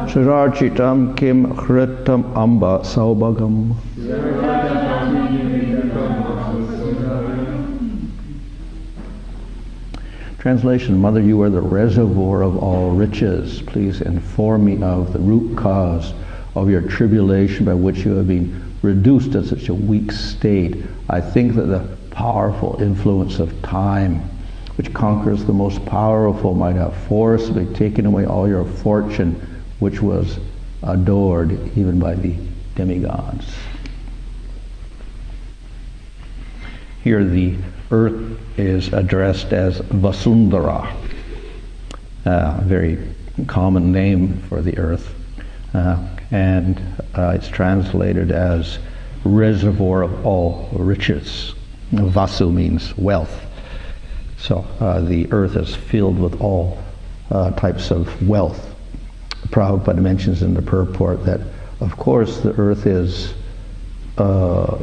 Srirachitam kim hritam amba saubhagam. Translation: Mother, you are the reservoir of all riches. Please inform me of the root cause of your tribulation by which you have been reduced to such a weak state. I think that the powerful influence of time, which conquers the most powerful, might have forcibly taken away all your fortune, which was adored even by the demigods. Here the earth is addressed as Vasundhara, a very common name for the earth, and it's translated as reservoir of all riches. Vasu means wealth. So the earth is filled with all types of wealth. Prabhupada mentions in the purport that, of course, the earth is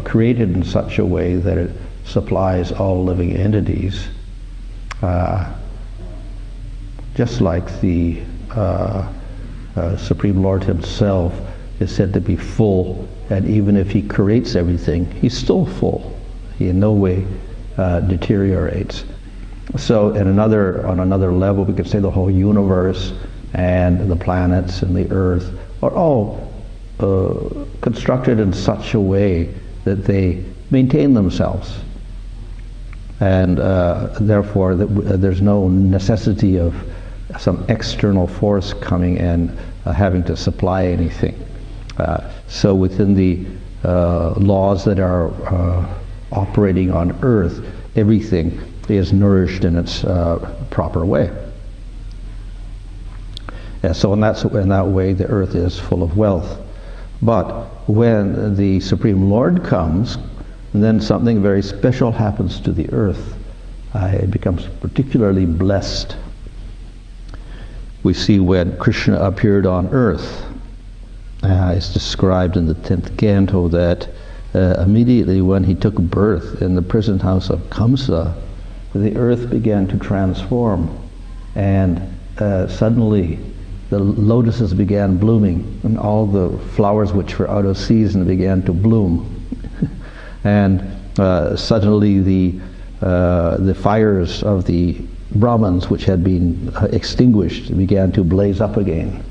created in such a way that it supplies all living entities, just like the Supreme Lord himself is said to be full, and even if he creates everything, he's still full. He in no way deteriorates. So on another level, we could say the whole universe and the planets and the earth are all constructed in such a way that they maintain themselves. And therefore there's no necessity of some external force coming and having to supply anything. So within the laws that are operating on earth, everything is nourished in its proper way. So in that way, the earth is full of wealth. But when the Supreme Lord comes, then something very special happens to the earth. It becomes particularly blessed. We see when Krishna appeared on earth, it's described in the 10th canto that immediately when he took birth in the prison house of Kamsa, the earth began to transform, and suddenly the lotuses began blooming, and all the flowers which were out of season began to bloom. And suddenly the fires of the Brahmins, which had been extinguished, began to blaze up again.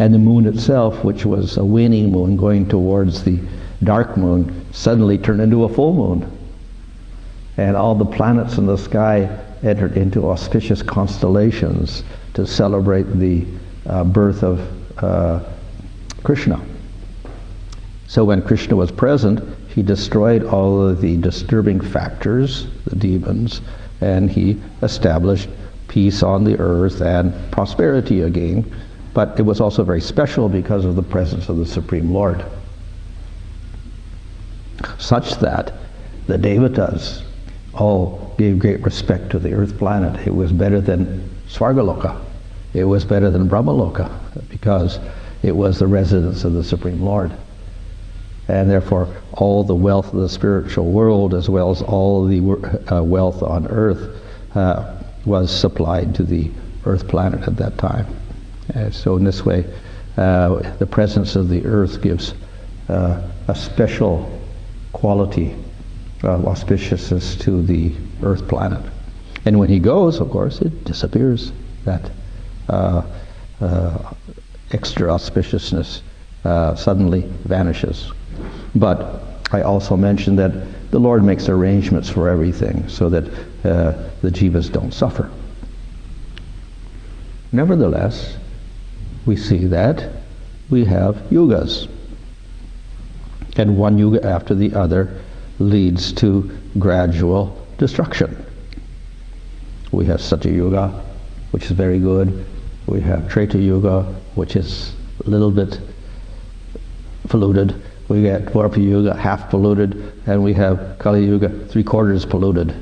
And the moon itself, which was a waning moon going towards the dark moon, suddenly turned into a full moon. And all the planets in the sky entered into auspicious constellations to celebrate the birth of Krishna. So when Krishna was present, he destroyed all of the disturbing factors, the demons, and he established peace on the earth and prosperity again. But it was also very special because of the presence of the Supreme Lord, such that the Devatas all gave great respect to the earth planet. It was better than Svargaloka. It was better than Brahmaloka, because it was the residence of the Supreme Lord. And therefore all the wealth of the spiritual world, as well as all the wealth on earth, was supplied to the earth planet at that time. So in this way, the presence of the earth gives a special quality of auspiciousness to the earth planet. And when he goes, of course, it disappears. That extra auspiciousness suddenly vanishes. But I also mentioned that the Lord makes arrangements for everything so that the jivas don't suffer. Nevertheless, we see that we have yugas, and one yuga after the other leads to gradual destruction. We have Satya Yuga, which is very good. We have Treta Yuga, which is a little bit polluted. We get Dwapara Yuga, half polluted, and we have Kali Yuga, 3/4 polluted.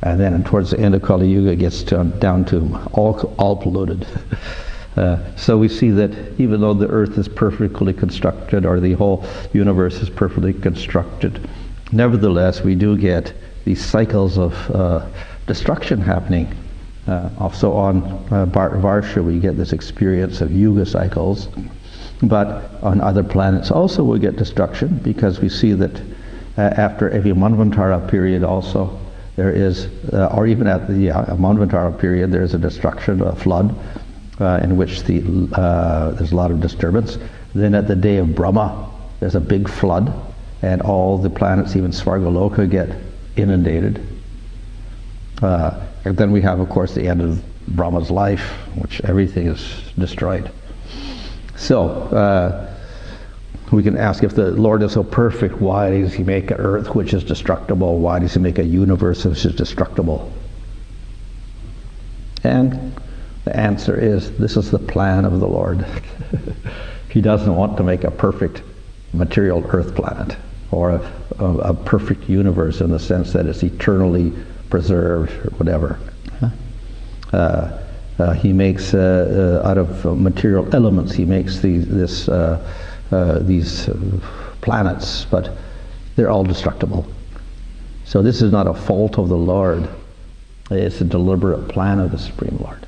And then towards the end of Kali Yuga, it gets down to all polluted. So we see that even though the earth is perfectly constructed, or the whole universe is perfectly constructed, nevertheless we do get these cycles of destruction happening. Also on Varsha we get this experience of yuga cycles, but on other planets also we get destruction, because we see that after every Manvantara period also there is, or even at the Manvantara period, there is a destruction, a flood, in which there's a lot of disturbance. Then at the day of Brahma there's a big flood, and all the planets, even Svargaloka, get inundated. And then we have, of course, the end of Brahma's life, which everything is destroyed. So we can ask, if the Lord is so perfect, why does he make an earth which is destructible? Why does he make a universe which is destructible? And the answer is, this is the plan of the Lord. He doesn't want to make a perfect material earth planet, or a perfect universe in the sense that it's eternally preserved or whatever. He makes out of material elements, he makes these planets, but they're all destructible. So this is not a fault of the Lord, it's a deliberate plan of the Supreme Lord.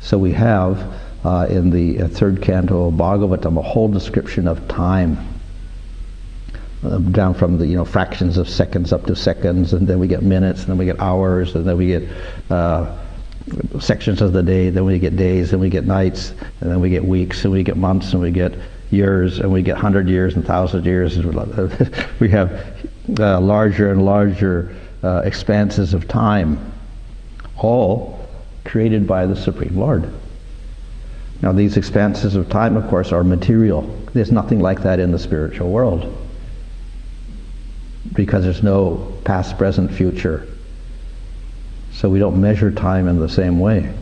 So we have in the third canto of Bhagavatam a whole description of time, down from the fractions of seconds up to seconds, and then we get minutes, and then we get hours, and then we get sections of the day, then we get days, and we get nights, and then we get weeks, and we get months, and we get years, and we get 100 years and 1,000 years. We have larger and larger expanses of time, all created by the Supreme Lord. Now these expanses of time, of course, are material. There's nothing like that in the spiritual world, because there's no past, present, future. So we don't measure time in the same way.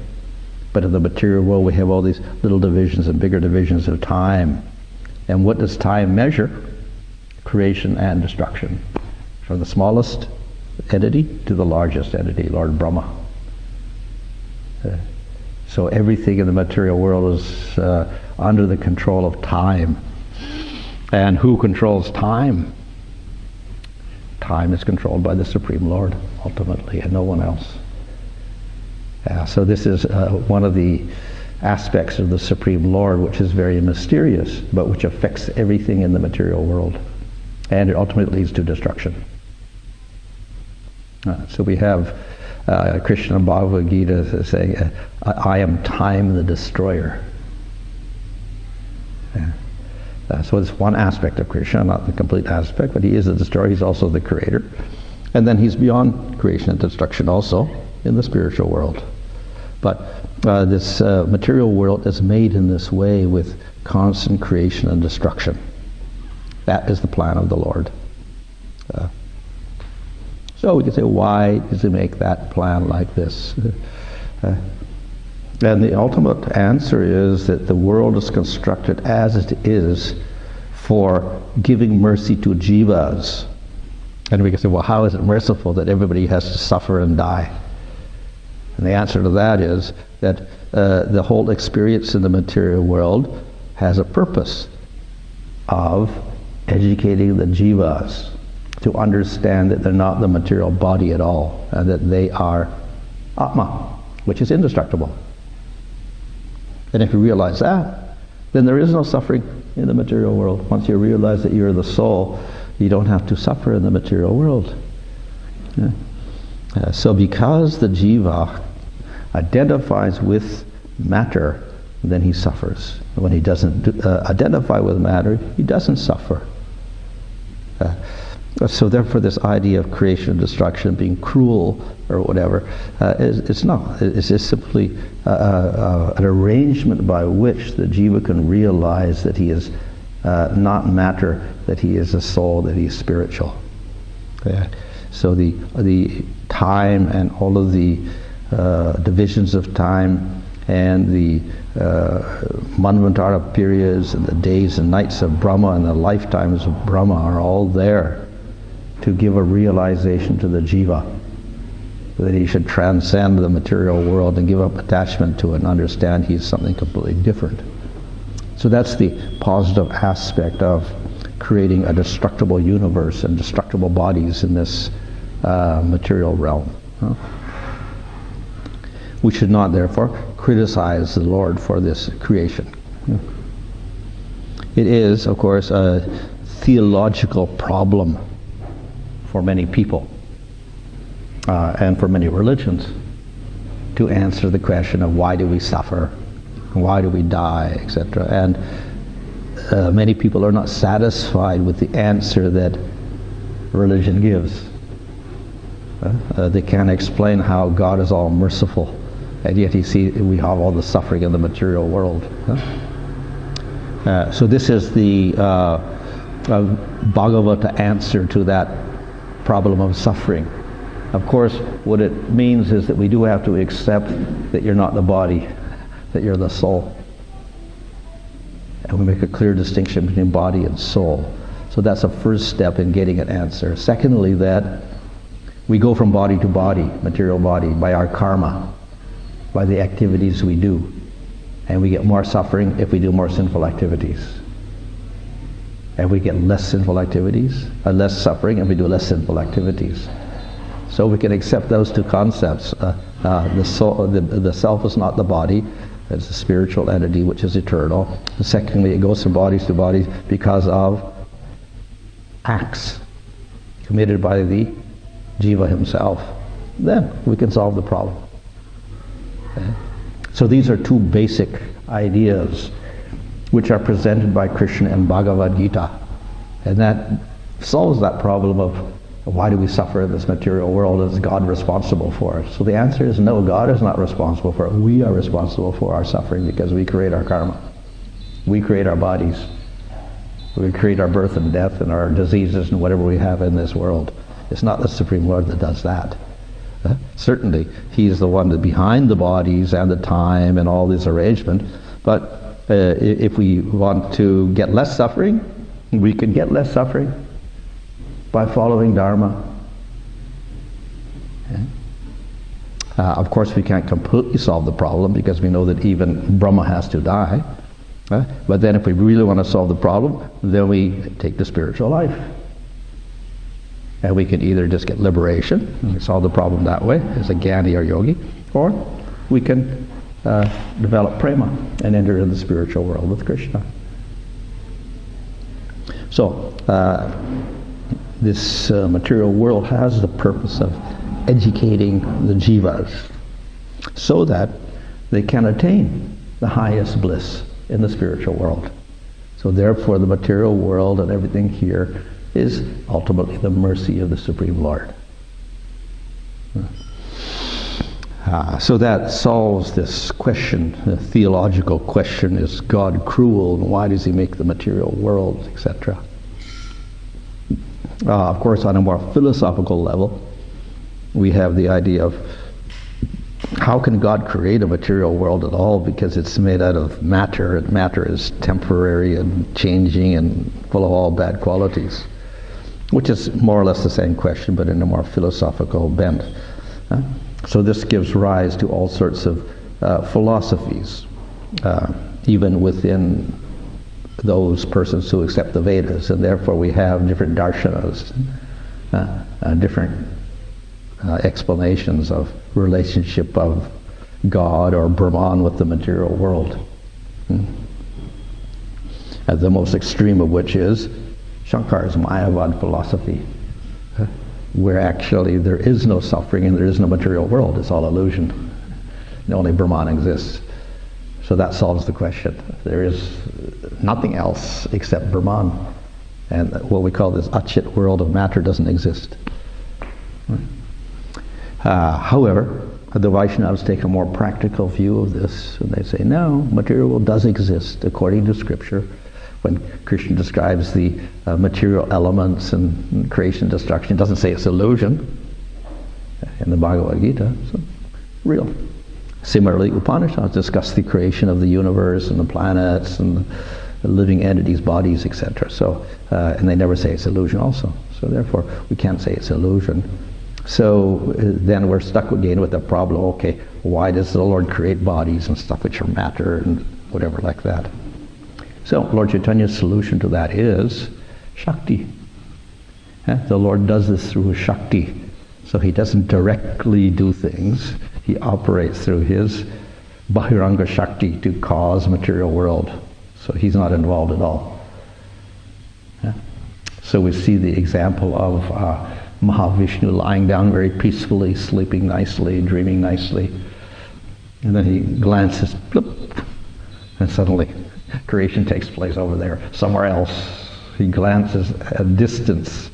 But in the material world we have all these little divisions and bigger divisions of time. And what does time measure? Creation and destruction. From the smallest entity to the largest entity, Lord Brahma. So everything in the material world is under the control of time. And who controls time? Time is controlled by the Supreme Lord, ultimately, and no one else. So this is one of the aspects of the Supreme Lord, which is very mysterious, but which affects everything in the material world. And it ultimately leads to destruction. So we have Krishna in Bhagavad Gita saying, I am time the destroyer. So it's one aspect of Krishna, not the complete aspect, but he is the destroyer, he's also the creator. And then he's beyond creation and destruction also in the spiritual world. But this material world is made in this way, with constant creation and destruction. That is the plan of the Lord. So we can say, why does he make that plan like this? And the ultimate answer is that the world is constructed as it is for giving mercy to jivas. And we can say, well, how is it merciful that everybody has to suffer and die? And the answer to that is that the whole experience in the material world has a purpose of educating the jivas to understand that they're not the material body at all, and that they are Atma, which is indestructible. And if you realize that, then there is no suffering in the material world. Once you realize that you're the soul, you don't have to suffer in the material world. So because the jiva identifies with matter, then he suffers. When he doesn't identify with matter, he doesn't suffer. So therefore this idea of creation and destruction being cruel or whatever, it's not. It's just simply an arrangement by which the jiva can realize that he is not matter, that he is a soul, that he is spiritual. So the time and all of the divisions of time and the Manvantara periods and the days and nights of Brahma and the lifetimes of Brahma are all there to give a realization to the jiva that he should transcend the material world and give up attachment to it and understand he's something completely different. So that's the positive aspect of creating a destructible universe and destructible bodies in this material realm. We should not, therefore, criticize the Lord for this creation. It is, of course, a theological problem for many people and for many religions to answer the question of why do we suffer, why do we die, etc. And many people are not satisfied with the answer that religion gives. They can't explain how God is all merciful, and yet we have all the suffering in the material world. So this is the Bhagavata answer to that problem of suffering. Of course, what it means is that we do have to accept that you're not the body, that you're the soul. And we make a clear distinction between body and soul. So that's a first step in getting an answer. Secondly, that we go from body to body, material body, by our karma, by the activities we do. And we get more suffering if we do more sinful activities. And we get less sinful activities, less suffering if we do less sinful activities. So we can accept those two concepts. The self is not the body, it's a spiritual entity which is eternal. Secondly, it goes from bodies to bodies because of acts committed by the jiva himself. Then we can solve the problem. Okay? So these are two basic ideas which are presented by Krishna in Bhagavad Gita. And that solves that problem of why do we suffer in this material world? Is God responsible for it? So the answer is no, God is not responsible for it. We are responsible for our suffering because we create our karma. We create our bodies. We create our birth and death and our diseases and whatever we have in this world. It's not the Supreme Lord that does that. Certainly, He's the one that's behind the bodies and the time and all this arrangement. But if we want to get less suffering, we can get less suffering by following Dharma. Okay. Of course, we can't completely solve the problem because we know that even Brahma has to die. But then if we really want to solve the problem, then we take the spiritual life. And we can either just get liberation and solve the problem that way as a Jnani or yogi, or we can develop prema and enter in the spiritual world with Krishna. So this material world has the purpose of educating the jivas so that they can attain the highest bliss in the spiritual world. So therefore the material world and everything here is ultimately the mercy of the Supreme Lord. So that solves this question, the theological question, is God cruel and why does He make the material world, etc. Of course, on a more philosophical level, we have the idea of how can God create a material world at all, because it's made out of matter, and matter is temporary and changing and full of all bad qualities, which is more or less the same question but in a more philosophical bent. So this gives rise to all sorts of philosophies, even within those persons who accept the Vedas, and therefore we have different darshanas, different explanations of relationship of God or Brahman with the material world. And the most extreme of which is Shankar's Mayavad philosophy, where actually there is no suffering and there is no material world. It's all illusion. And only Brahman exists. So that solves the question. There is nothing else except Brahman. And what we call this Achit world of matter doesn't exist. However, the Vaishnavas take a more practical view of this, and they say, no, material world does exist according to Scripture. When Krishna describes the material elements and creation, destruction, it doesn't say it's illusion in the Bhagavad Gita. So, real. Similarly, Upanishads discuss the creation of the universe and the planets and the living entities, bodies, etc. So, and they never say it's illusion also. So therefore, we can't say it's illusion. So then we're stuck again with the problem, okay, why does the Lord create bodies and stuff which are matter and whatever like that? So Lord Chaitanya's solution to that is Shakti. The Lord does this through His Shakti. So he doesn't directly do things. He operates through his Bahiranga Shakti to cause material world. So he's not involved at all. Yeah? So we see the example of Mahavishnu lying down very peacefully, sleeping nicely, dreaming nicely. And then he glances, bloop, and suddenly creation takes place over there, somewhere else. He glances at distance,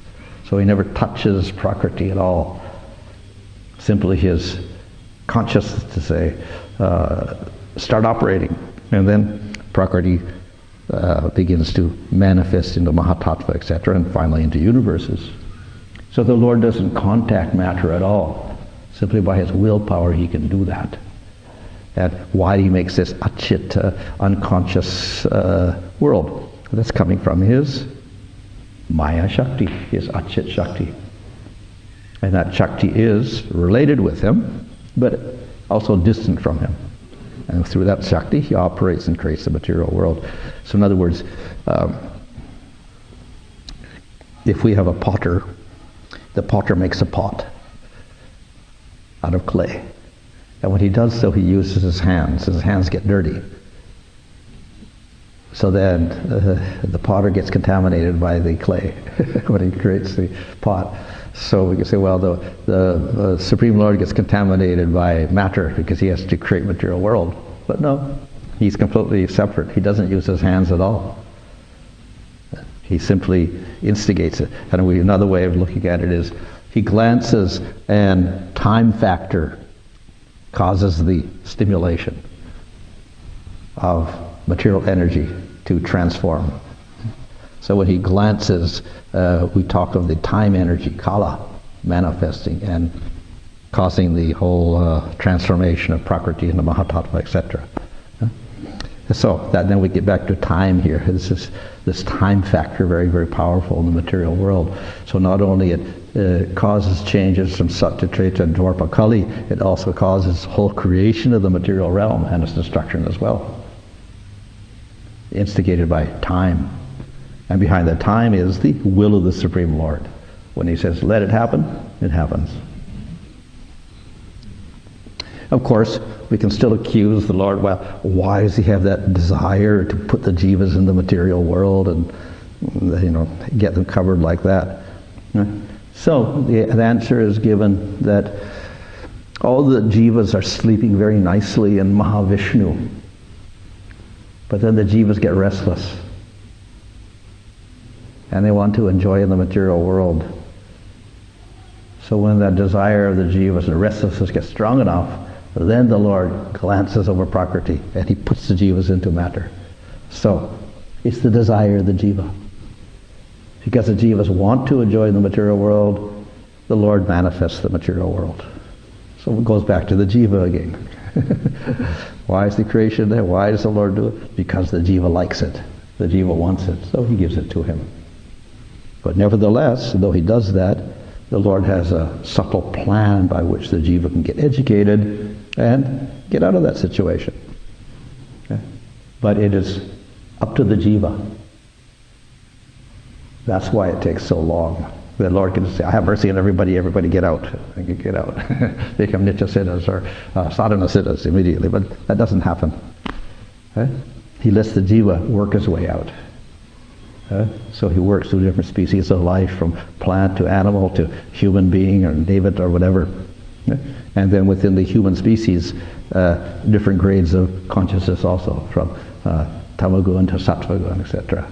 so he never touches Prakriti at all. Simply his consciousness to say, start operating, and then Prakriti begins to manifest into Mahatattva, etc., and finally into universes. So the Lord doesn't contact matter at all. Simply by his willpower he can do that. And why he makes this achit, unconscious world. That's coming from his Maya Shakti, his achit Shakti. And that Shakti is related with him, but also distant from him. And through that Shakti, he operates and creates the material world. So in other words, if we have a potter, the potter makes a pot out of clay. And when he does so, he uses his hands. His hands get dirty. So then the potter gets contaminated by the clay when he creates the pot. So we can say, well, the Supreme Lord gets contaminated by matter because he has to create material world. But no, he's completely separate. He doesn't use his hands at all. He simply instigates it. And another way of looking at it is he glances and time factor causes the stimulation of material energy to transform. So when he glances, we talk of the time energy, kala, manifesting and causing the whole transformation of Prakriti into Mahatattva, etc. So then we get back to time here. This time factor, very, very powerful in the material world. So not only it causes changes from Satya, Treta, and Dwapara Kali, it also causes whole creation of the material realm and its destruction as well. Instigated by time. And behind that time is the will of the Supreme Lord. When he says, let it happen, it happens. Of course, we can still accuse the Lord, well, why does he have that desire to put the jivas in the material world and, get them covered like that? So the answer is given that all the jivas are sleeping very nicely in Mahavishnu, but then the jivas get restless and they want to enjoy in the material world. So when that desire of the jivas and restlessness gets strong enough, then the Lord glances over Prakriti and he puts the jivas into matter. So it's the desire of the jiva. Because the jivas want to enjoy the material world, the Lord manifests the material world. So it goes back to the jiva again. Why is the creation there? Why does the Lord do it? Because the jiva likes it. The jiva wants it, so he gives it to him. But nevertheless, though he does that, the Lord has a subtle plan by which the jiva can get educated and get out of that situation. Okay? But it is up to the jiva. That's why it takes so long. The Lord can say, I have mercy on everybody get out. They can get out. Become nitya siddhas or sadhana siddhas immediately, but that doesn't happen. Okay? He lets the jiva work his way out. So he works through different species of life, from plant to animal to human being or devata or whatever. And then within the human species, different grades of consciousness also, from tamagun to sattvagun, etc.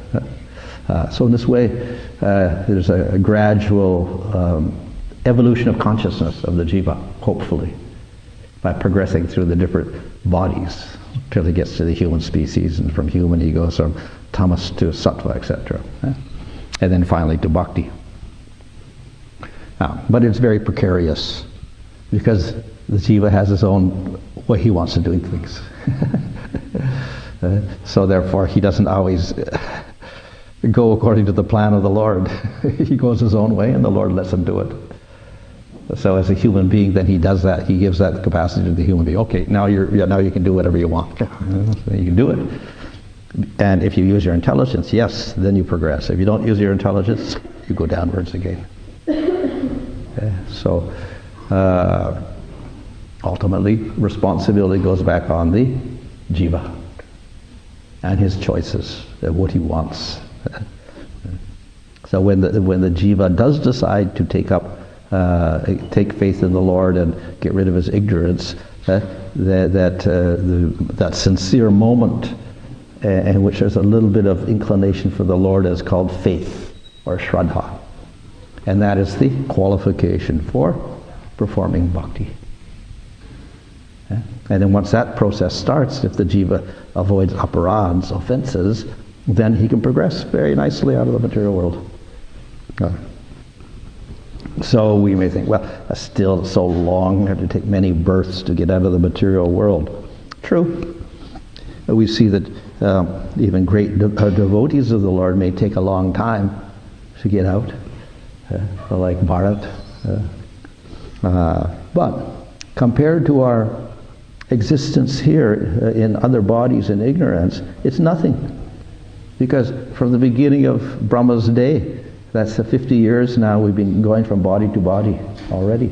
So in this way, there's a gradual evolution of consciousness of the jiva, hopefully, by progressing through the different bodies till he gets to the human species, and from human he goes from tamas to sattva, etc. And then finally to bhakti. But it's very precarious because the jiva has his own way he wants to do things. So therefore he doesn't always go according to the plan of the Lord. He goes his own way and the Lord lets him do it. So as a human being, then he does that. He gives that capacity to the human being. Okay, now you can do whatever you want. You can do it. And if you use your intelligence, yes, then you progress. If you don't use your intelligence, you go downwards again. So ultimately, responsibility goes back on the jiva and his choices, what he wants. So when the jiva does decide to take faith in the Lord and get rid of his ignorance, that sincere moment in which there's a little bit of inclination for the Lord is called faith, or shraddha. And that is the qualification for performing bhakti. And then once that process starts, if the jiva avoids aparads, offenses, then he can progress very nicely out of the material world. So we may think, well, that's still so long, we have to take many births to get out of the material world. True. We see that even great devotees of the Lord may take a long time to get out, like Bharat. But compared to our existence here in other bodies in ignorance, it's nothing. Because from the beginning of Brahma's day, that's the 50 years now, we've been going from body to body already.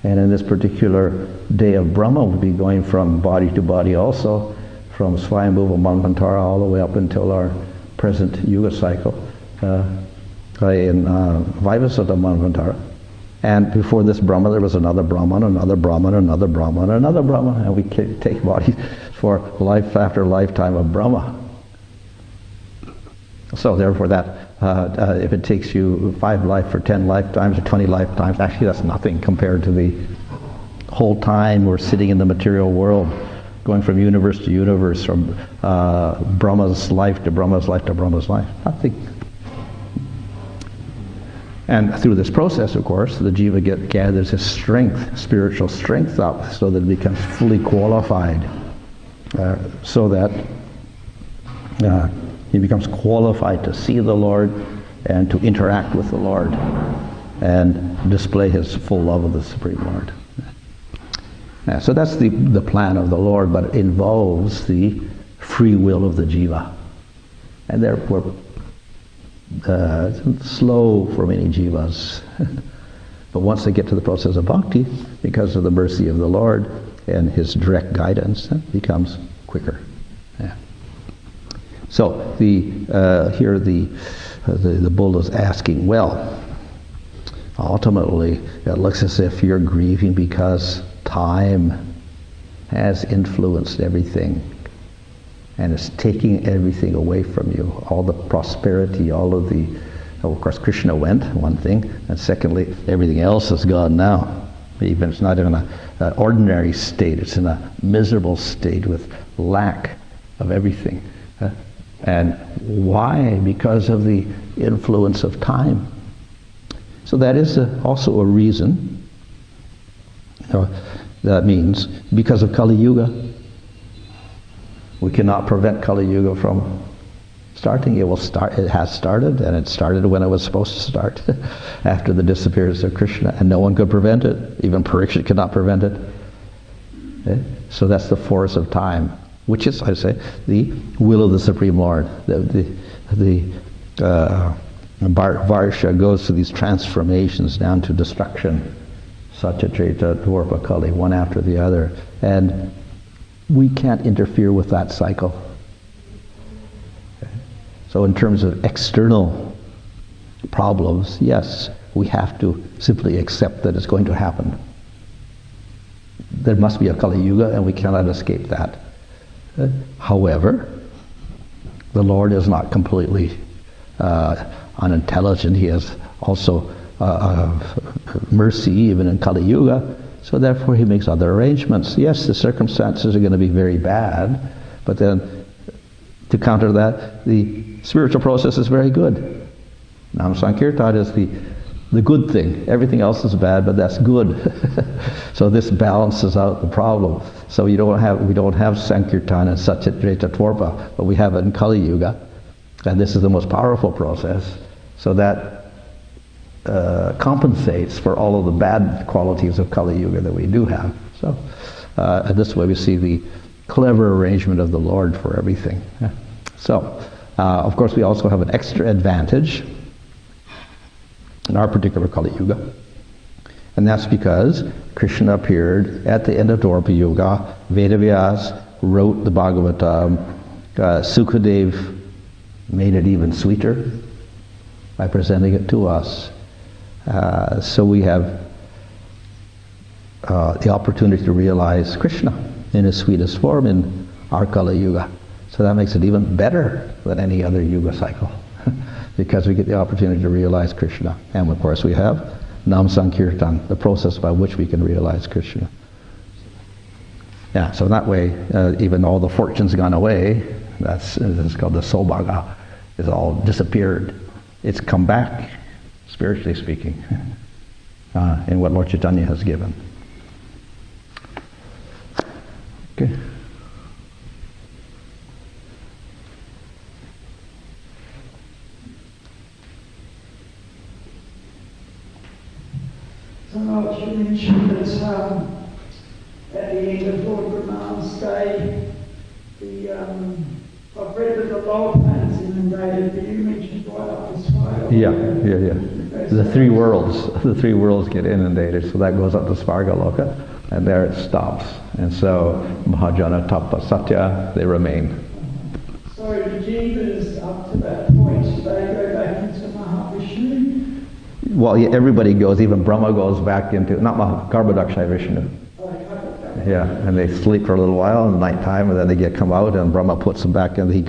And in this particular day of Brahma, we'll be going from body to body also, from Swayambhuva Manvantara all the way up until our present Yuga cycle in Vivasutta Manvantara. And before this Brahma, there was another Brahman, another Brahman, another Brahman, another Brahman, and we take bodies for life after lifetime of Brahma. So therefore that, if it takes you 5 life or 10 lifetimes or 20 lifetimes, actually that's nothing compared to the whole time we're sitting in the material world, going from universe to universe, from Brahma's life to Brahma's life to Brahma's life. Nothing. And through this process, of course, the jiva gathers his strength, spiritual strength up, so that it becomes fully qualified, so that he becomes qualified to see the Lord and to interact with the Lord and display his full love of the Supreme Lord. So that's the plan of the Lord, but it involves the free will of the jiva. And therefore, slow for many jivas. But once they get to the process of bhakti, because of the mercy of the Lord and his direct guidance, it becomes quicker. Yeah. So here the bull is asking, well, ultimately it looks as if you're grieving because time has influenced everything and it's taking everything away from you, all the prosperity, all of the, of course Krishna went, one thing, and secondly, everything else is gone now. Even it's not in an ordinary state, it's in a miserable state with lack of everything. And why? Because of the influence of time. So that is also a reason. That means because of Kali Yuga. We cannot prevent Kali Yuga from starting. It will start. It has started, and it started when it was supposed to start, after the disappearance of Krishna, and no one could prevent it. Even Parikshit could not prevent it. So that's the force of time, which is, I say, the will of the Supreme Lord. The Varsha goes through these transformations down to destruction, Satya, Treta, Dwarpa, Kali, one after the other, and we can't interfere with that cycle. So in terms of external problems, yes, we have to simply accept that it's going to happen. There must be a Kali Yuga, and we cannot escape that. However, the Lord is not completely unintelligent. He has also mercy even in Kali Yuga, so therefore he makes other arrangements. Yes, the circumstances are going to be very bad, but then to counter that, the spiritual process is very good. Nam Sankirtan is the good thing. Everything else is bad, but that's good. So this balances out the problem. So we don't have Sankirtan and Satya, Treta, Dwarpa, but we have it in Kali Yuga, and this is the most powerful process. So that compensates for all of the bad qualities of Kali Yuga that we do have. So this way we see the clever arrangement of the Lord for everything. Yeah. So, of course, we also have an extra advantage in our particular Kali Yuga. And that's because Krishna appeared at the end of Dwapara Yuga. Vedavyas wrote the Bhagavatam. Sukadev made it even sweeter by presenting it to us. So we have the opportunity to realize Krishna in his sweetest form in our Kali Yuga. So that makes it even better than any other Yuga cycle because we get the opportunity to realize Krishna. And of course we have Nam Sankirtan, the process by which we can realize Krishna. Yeah, so that way, even though the fortune's gone away, it's called the Sobhaga, it's all disappeared. It's come back, spiritually speaking, in what Lord Chaitanya has given. Okay. So you mentioned that at the end of Lord Brahman's day, I've read that the lower planets inundated, but you mentioned right up this way. Yeah. The three worlds get inundated, so that goes up to Svargaloka, and there it stops. And so Mahajana Tapa Satya, they remain. So the jivas up to that point, they go back into Mahavishnu? Well, yeah, everybody goes, even Brahma goes back into, not Garbhodakshaya Vishnu. Yeah, and they sleep for a little while in the nighttime, and then they come out, and Brahma puts them back in. He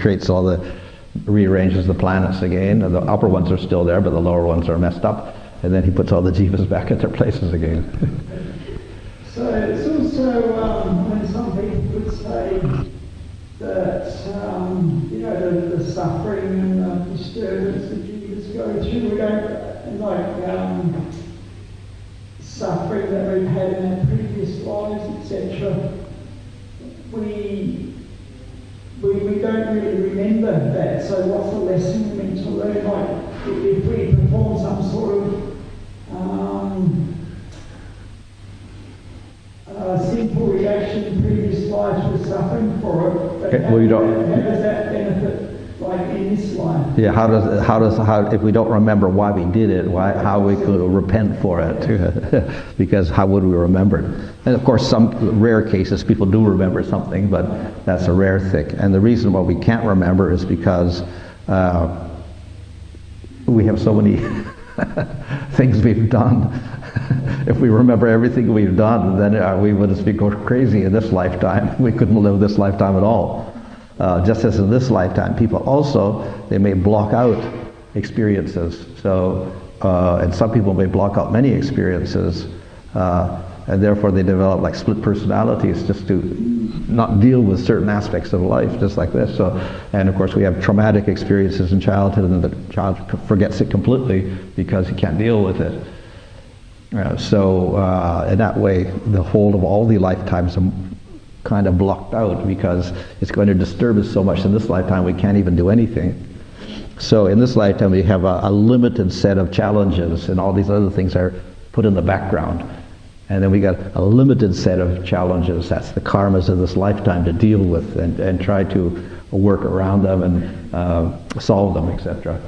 rearranges the planets again. And the upper ones are still there, but the lower ones are messed up. And then he puts all the jivas back at their places again. So it's also, when some people would say that, the suffering and the disturbance that jivas go through, we don't, like, suffering that we've had in our previous lives, etc. We don't really remember that. So what's the lesson we're meant to learn? Like if we perform some sort of simple reaction in previous lives, we're suffering for it. But how does that benefit? Like in this life. Yeah, how if we don't remember why we did it, how we could repent for it? Because how would we remember it? And of course, some rare cases people do remember something, but that's a rare thing. And the reason why we can't remember is because we have so many things we've done. If we remember everything we've done, then we would just be crazy in this lifetime. We couldn't live this lifetime at all. Just as in this lifetime, people also, they may block out experiences. So, and some people may block out many experiences, and therefore they develop like split personalities just to not deal with certain aspects of life, just like this. So, and of course we have traumatic experiences in childhood, and the child forgets it completely because he can't deal with it. In that way, the whole of all the lifetimes are kind of blocked out because it's going to disturb us so much in this lifetime we can't even do anything. So in this lifetime we have a limited set of challenges, and all these other things are put in the background. And then we got a limited set of challenges, that's the karmas of this lifetime, to deal with and try to work around them and solve them, etc.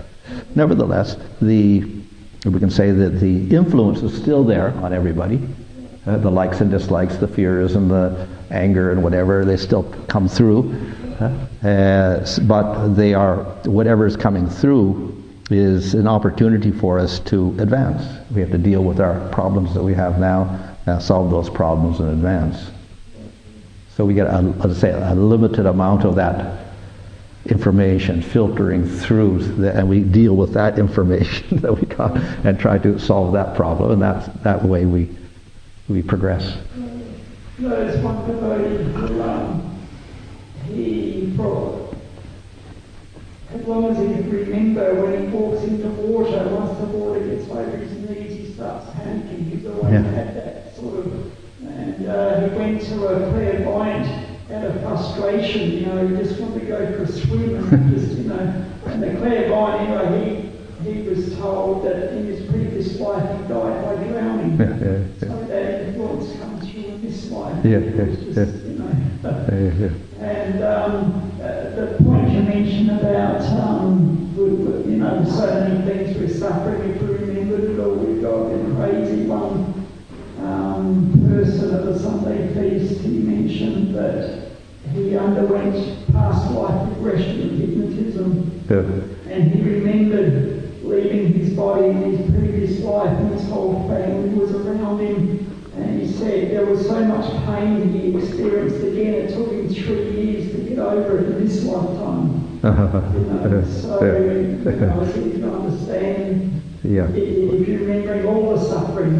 Nevertheless, we can say that the influence is still there on everybody. The likes and dislikes, the fears and the anger and whatever, they still come through. But they are, whatever is coming through is an opportunity for us to advance. We have to deal with our problems that we have now, solve those problems and advance. So we get, let's say, a limited amount of that information filtering through, and we deal with that information that we got and try to solve that problem, and that way we progress. There's one devotee who he brought, as long as he can remember, when he walks into water, once the water gets over his knees, he starts panicking. He's always had that sort of, and he went to a clairvoyant out of frustration, he just wanted to go for a swim and just, and the clairvoyant, he was told that in his previous life he died by drowning. So that influence comes through in this life. And the point you mentioned about, so many things we're suffering, if we remembered it all, we've got a crazy one. Buddhist, he mentioned that he underwent past life regression and hypnotism. Yeah. And he remembered leaving his body in his previous life, and his whole family was around him. And he said there was so much pain he experienced again, it took him 3 years to get over it in this lifetime. So it's easy to understand if you're remembering all the suffering.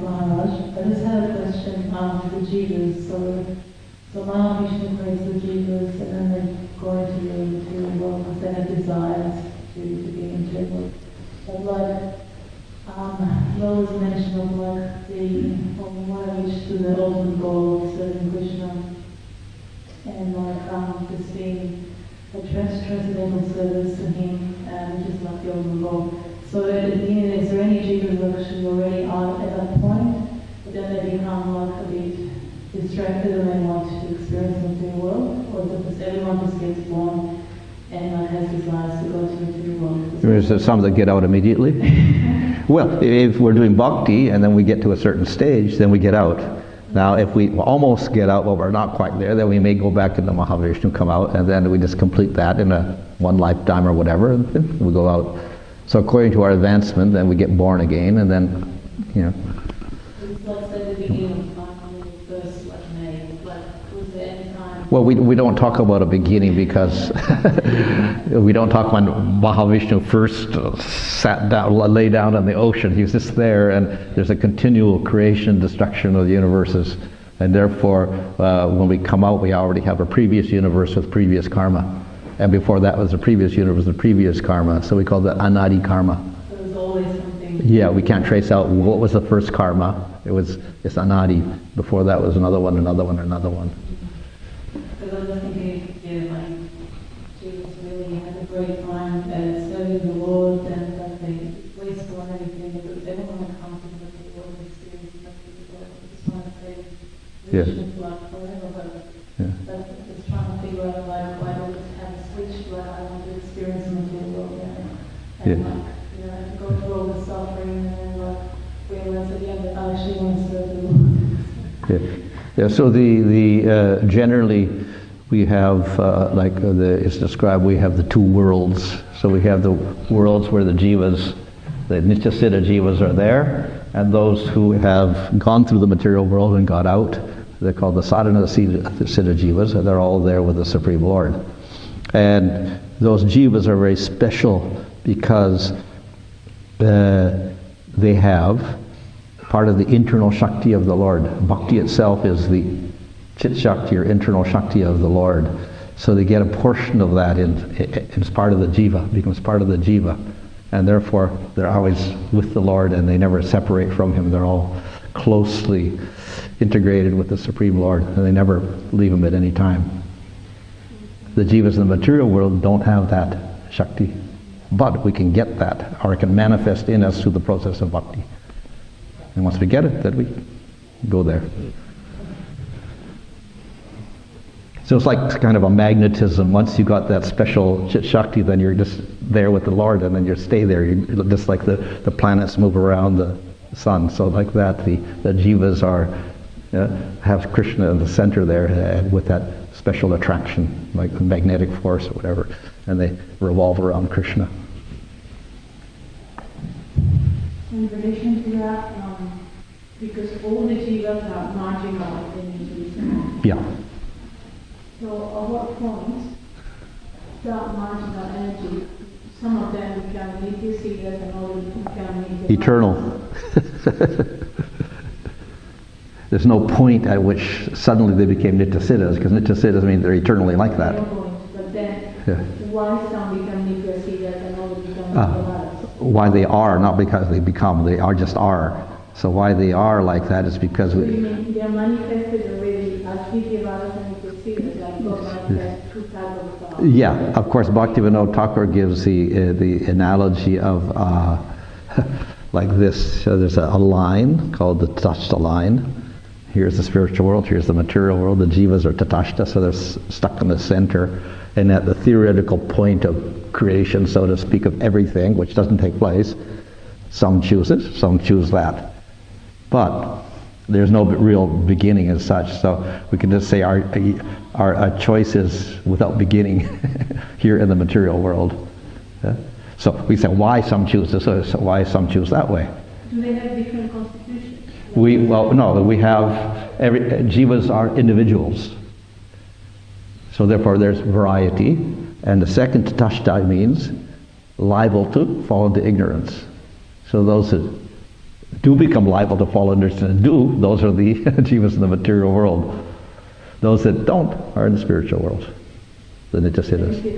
Maharaj, I just had a question for the jivas. So Mahavishnu creates the jivas, and then they go into the material world because they have desires to be in the material world. But like, you always mention of like from one of which to the ultimate goal of serving Krishna, and like this being a transcendental service to him, which is like the ultimate goal. So at the beginning, is there any jivas that actually already are at that point, but then they become like a bit distracted and they want to experience the material world? Or does everyone just gets born and like has desires to go to the material world? There's some that get out immediately. Well, if we're doing bhakti and then we get to a certain stage, then we get out. Now, if we almost get out, but we're not quite there, then we may go back into Mahavishnu, come out, and then we just complete that in one lifetime or whatever, and then we go out. So according to our advancement, then we get born again, and then, Let's say the beginning of time when you first made, was there any time? Well, we don't talk about a beginning because we don't talk when Mahavishnu first sat down, lay down in the ocean. He was just there, and there's a continual creation, destruction of the universes, and therefore, when we come out, we already have a previous universe with previous karma. And before that was the previous universe, the previous karma. So we call that anadi karma. So there's always something. Yeah, we can't trace out what was the first karma. It's anadi. Before that was another one, another one, another one. Because I was thinking, Jesus really had a great time serving the Lord, and that they wasteful and everything. But they don't want to come to the world and experience that people just want to say religion forever. But just trying to figure out why don't just have a switch, I want to experience the material world now. And go through all the suffering and then realize at the end that I actually want to serve the Lord. So the generally we have it's described, we have the two worlds. So we have the worlds where the jivas, the Nityasiddha jivas are there, and those who have gone through the material world and got out. They're called the sadhana siddha jivas, and they're all there with the Supreme Lord. And those jivas are very special because they have part of the internal Shakti of the Lord. Bhakti itself is the Chit Shakti or internal Shakti of the Lord. So they get a portion of that it's part of the jiva, becomes part of the jiva. And therefore they're always with the Lord and they never separate from Him. They're all closely integrated with the Supreme Lord, and they never leave Him at any time. The jivas in the material world don't have that Shakti, but we can get that, or it can manifest in us through the process of bhakti. And once we get it, then we go there. So it's like kind of a magnetism. Once you got that special Chit Shakti, then you're just there with the Lord, and then you stay there. You're just like the planets move around the sun. So like that, the jivas have Krishna in the center there with that special attraction, like the magnetic force or whatever, and they revolve around Krishna. In relation to that, because all the jivas are marginal in Yeah. So at what point that marginal energy, some of them become Nityasiddhas and others become Eternal. There's no point at which suddenly they became Nityasiddhas, because Nityasiddhas mean they're eternally like that. No point. But then, why some become Nityasiddhas and others become Nityavadas? Why they are, not because they become, they are just are. So why they are like that is because So you mean they are manifested already as Nityavadas and Nityasiddhas, like God manifests two types of thoughts? Yeah, of course, Bhaktivinoda Thakur gives the analogy of like this. So there's a line called the Tatashta line. Here's the spiritual world, here's the material world. The jivas are Tatashta, so they're stuck in the center. And at the theoretical point of creation, so to speak, of everything, which doesn't take place, some choose it, some choose that. But there's no real beginning as such, so we can just say our choice is without beginning here in the material world. Yeah? So we say why some choose this, so why some choose that way. Do they have different constitutions? We have jivas are individuals, so therefore there's variety. And the second tatashta means liable to fall into ignorance. So those that do become liable to fall into ignorance, those are the jivas in the material world. Those that don't are in the spiritual world, the nityasiddhas. So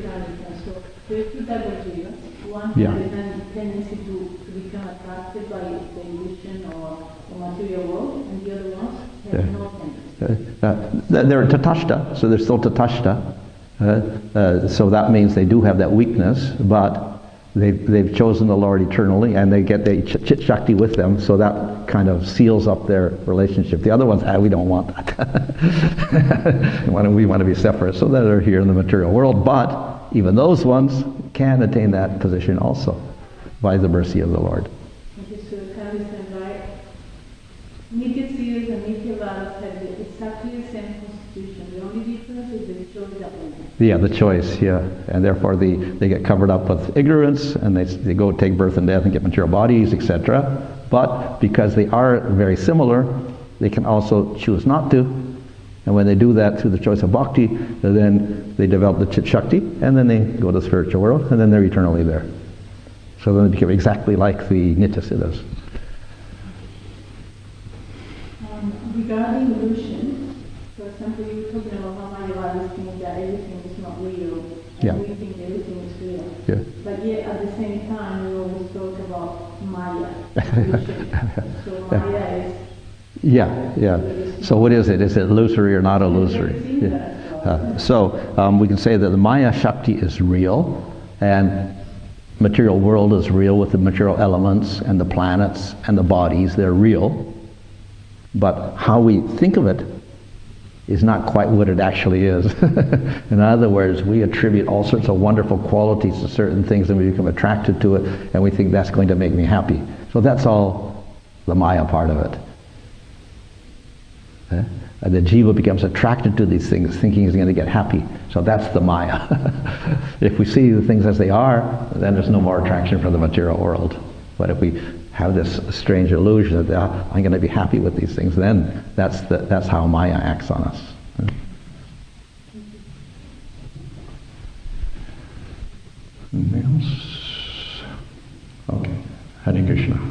there's two types of jivas. One Yeah. has a tendency to become attracted by the illusion or the material world, and the other ones have no tendency. They're tatashta, so they're still tatashta. So that means they do have that weakness, but they've chosen the Lord eternally, and they get the chit shakti with them, so that kind of seals up their relationship. The other ones, we don't want that. we want to be separate, so that they're here in the material world. But even those ones can attain that position also by the mercy of the Lord. Okay, so can we stand right? Nityasiddhas and Nityavadas have exactly the same constitution. The only difference is the choice that we make. Yeah, the choice, yeah. And therefore they get covered up with ignorance, and they go take birth and death and get material bodies, etc. But because they are very similar, they can also choose not to. And when they do that through the choice of bhakti, then they develop the chit shakti, and then they go to the spiritual world, and then they're eternally there. So then they become exactly like the nityasiddhas. Regarding illusion, for example, you were talking about how Mayavadis think that everything is not real, and Yeah. we think everything is real. Yeah. But yet at the same time, we always talk about Maya, illusion. So Maya is... Yeah. So what is it? Is it illusory or not illusory? Yeah. So we can say that the Maya Shakti is real, and material world is real with the material elements and the planets and the bodies. They're real. But how we think of it is not quite what it actually is. In other words, we attribute all sorts of wonderful qualities to certain things, and we become attracted to it, and we think that's going to make me happy. So that's all the Maya part of it. And the jiva becomes attracted to these things, thinking he's going to get happy. So that's the Maya. If we see the things as they are, then there's no more attraction for the material world. But if we have this strange illusion that I'm going to be happy with these things, then that's how Maya acts on us. Anything else? Okay. Hare Krishna.